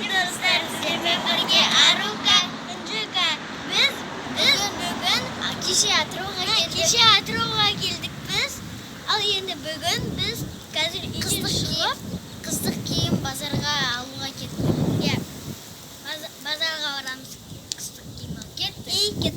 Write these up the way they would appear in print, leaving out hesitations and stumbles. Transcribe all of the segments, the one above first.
достар, сіздермен бірге Арука, Күнжіка. Біз бүгін кеше Атырауға келдік біз. Ал енді бүгін біз қазір үйден шығып қыстық киім базарға алуға кеттік. Иә, базарға барамыз, қыстық киім алып кеттік.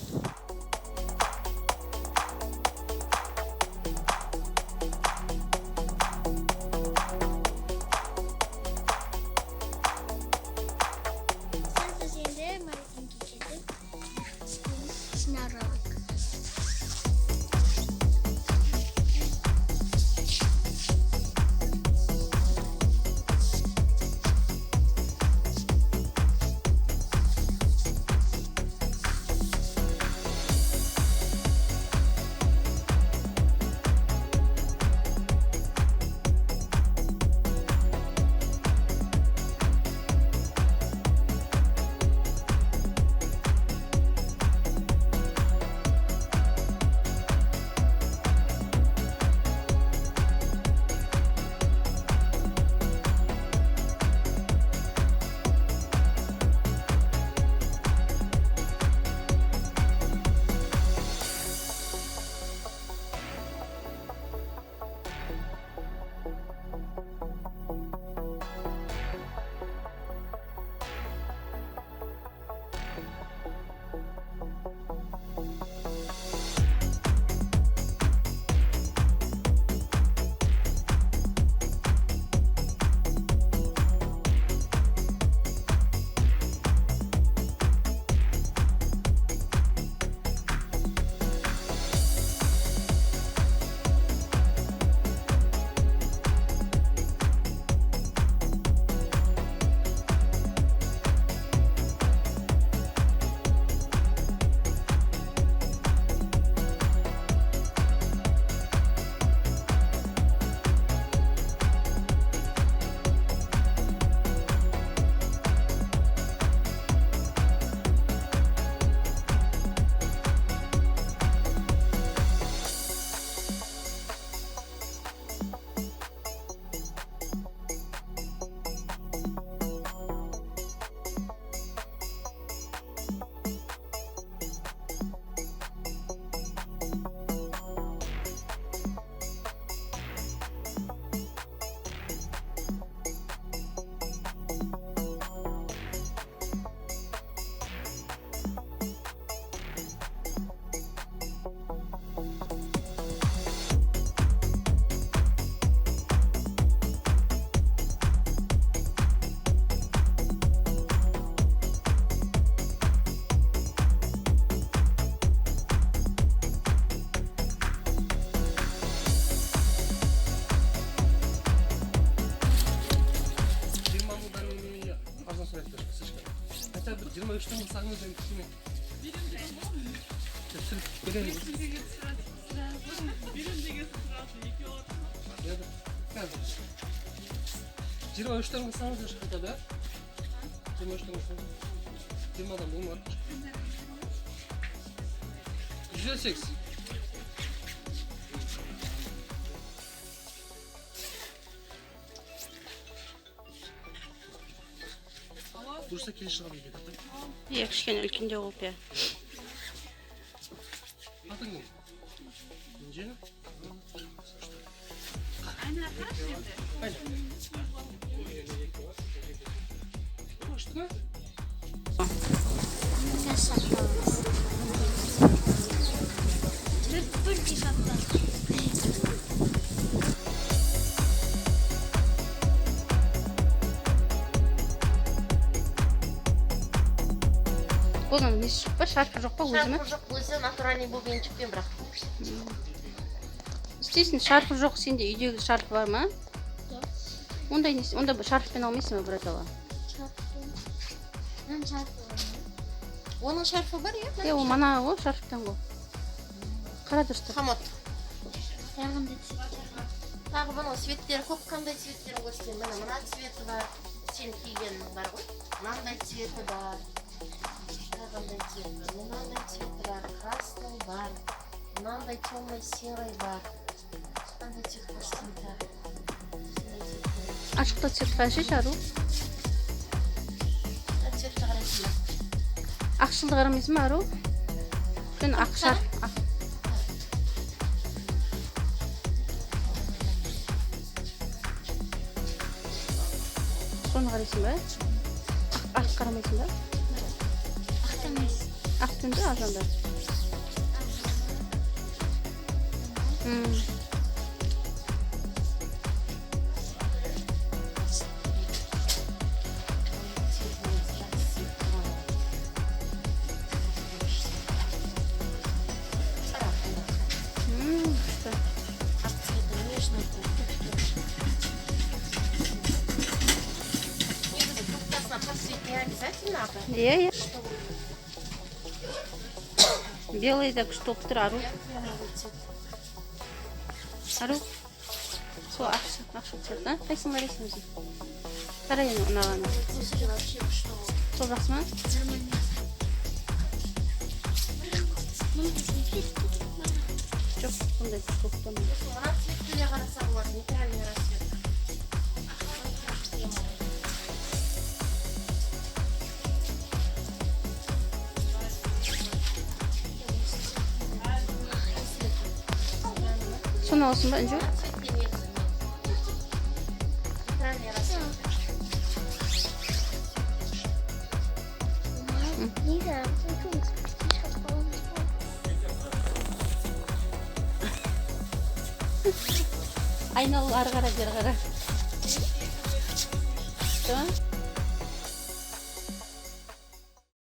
Жиырма үштен қылсаңыз да шыққанда да? 23-тен қылсаңыз? 20 адам болмады. 158. Дұрыста келе шығады екен. Иә, кішкене үлкендеу болып, иә. Атың не? Жена? Aynen kaç yedi? Aynen. Hoştu mu? Бұның несі жоқ па? Шарфы жоқ па өзі ме? Шарфы жоқ, өзі натуральный бубенчикпен бірақ. Істейсің, шарфы жоқ, сенде үйдегі шарфы бар ма? Онда шарфпен алмайсың ба, брат ала? Оның шарфы бар, иә? Ол мана ғой, шарфпен ғой. Қара дұрыстыр. Қамат. Тағы бұның цветтері көп, қандай цветтерін көрсетейін. Мына цветі бар, сен кигенің бар ғой. Мынандай цветі бар. Мынандай цветі, мынандай цветі бар, красный бар. Мынандай темный серый бар. Мынандай цвет көрсетейін тағы. Ашықта цвет қанша жару? Ақшылды қарамайсың ба, Ару? Үлкен ақ шарф. Соны қарайсың ба? Ақ қарамайсың ба? Ақтамыз. Ақ түнді азанда. Не обязательно, Иә. Белый да күшті болып тұр, Ару. Ару. Сол ақша цвет, а? Қайсың қарайсың өзің? Қарай енді ұнағаны. Сол жақсы ма? Жоқ, бұндай көп болмайды. Мына цветтерге қараса болады, нейтральный расцвет. Соны алсын ба, Үнжу? Нейтральный расцвет. Лиза, Айнал ары қара, бері қара. Tamam.